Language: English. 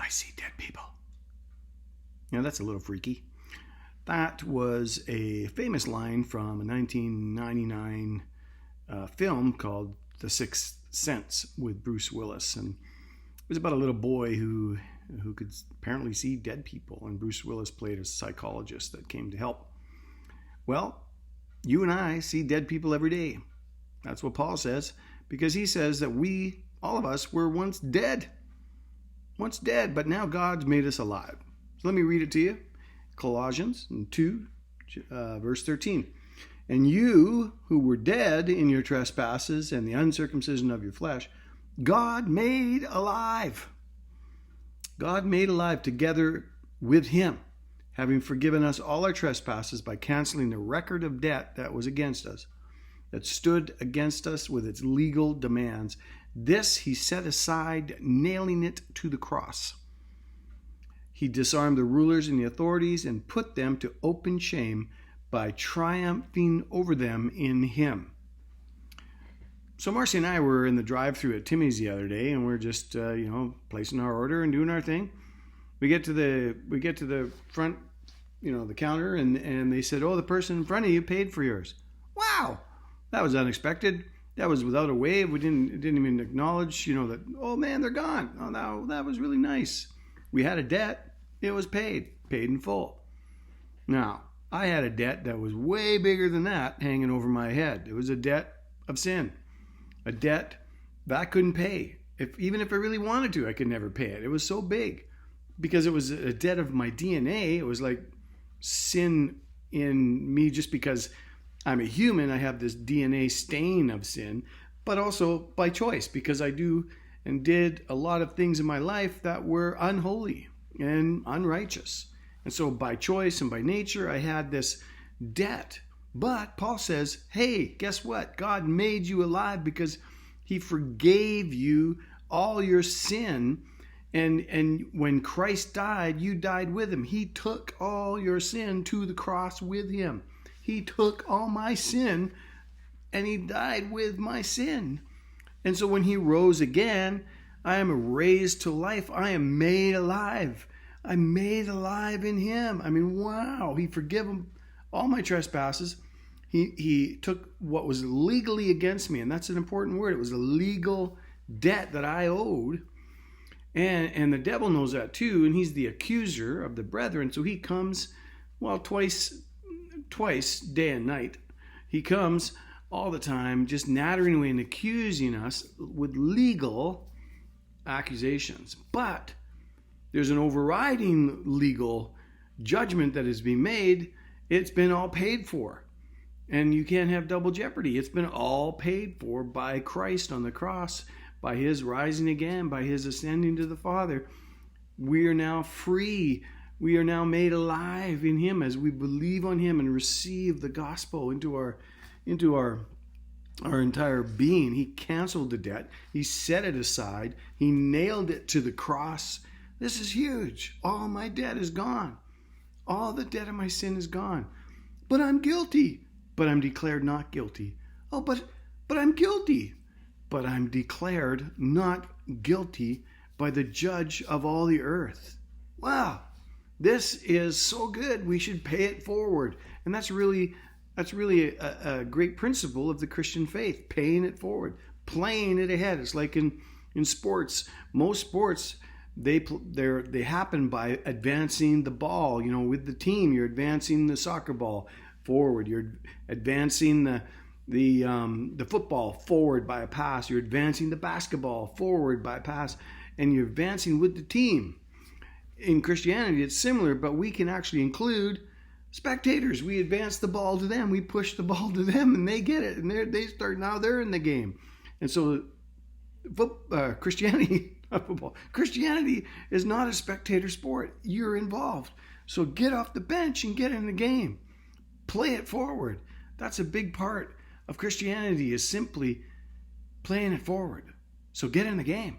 I see dead people. Now that's a little freaky. That was a famous line from a 1999 film called The Sixth Sense with Bruce Willis. And it was about a little boy who could apparently see dead people. And Bruce Willis played a psychologist that came to help. Well, you and I see dead people every day. That's what Paul says, because he says that we, all of us, were once dead, but now God's made us alive. So let me read it to you. Colossians 2, verse 13. And you who were dead in your trespasses and the uncircumcision of your flesh, God made alive. God made alive together with him, having forgiven us all our trespasses by canceling the record of debt that was against us, that stood against us with its legal demands. This he set aside, nailing it to the cross. He disarmed the rulers and the authorities and put them to open shame by triumphing over them in him. So Marcy and I were in the drive-thru at Timmy's the other day, and we're just placing our order and doing our thing. We get to the front, the counter, and they said, "Oh, the person in front of you paid for yours." Wow, that was unexpected. That was without a wave. We didn't even acknowledge, that. Oh man, they're gone. Oh, that was really nice. We had a debt. It was paid in full. Now, I had a debt that was way bigger than that hanging over my head. It was a debt of sin, a debt that I couldn't pay. Even if I really wanted to, I could never pay it. It was so big because it was a debt of my DNA. It was like sin in me just because I'm a human. I have this DNA stain of sin, but also by choice because I do and did a lot of things in my life that were unholy and unrighteous. And so by choice and by nature, I had this debt. But Paul says, hey, guess what? God made you alive because he forgave you all your sin. And when Christ died, you died with him. He took all your sin to the cross with him. He took all my sin and he died with my sin. And so when he rose again, I am raised to life. I am made alive. I'm made alive in him. I mean, wow. He forgave all my trespasses. He took what was legally against me, and that's an important word. It was a legal debt that I owed. And the devil knows that too, and he's the accuser of the brethren. So he comes, twice, day and night. He comes all the time, just nattering away and accusing us with legal accusations. But there's an overriding legal judgment that is being made. It's been all paid for. And you can't have double jeopardy. It's been all paid for by Christ on the cross, by his rising again, by his ascending to the Father. We are now free. We are now made alive in him as we believe on him and receive the gospel into our entire being. He canceled the debt. He set it aside. He nailed it to the cross. This is huge. All my debt is gone. All the debt of my sin is gone. But I'm guilty. But I'm declared not guilty. Oh, but I'm guilty. But I'm declared not guilty by the judge of all the earth. Wow. This is so good. We should pay it forward. And that's really a great principle of the Christian faith, paying it forward, playing it ahead. It's like in sports. Most sports, they happen by advancing the ball. With the team, you're advancing the soccer ball forward. You're advancing the football forward by a pass. You're advancing the basketball forward by a pass, and you're advancing with the team. In Christianity, it's similar, but we can actually include spectators. We advance the ball to them. We push the ball to them, and they get it, and they're in the game. And so Christianity is not a spectator sport. You're involved. So get off the bench and get in the game. Play it forward. That's a big part of Christianity, is simply playing it forward. So get in the game.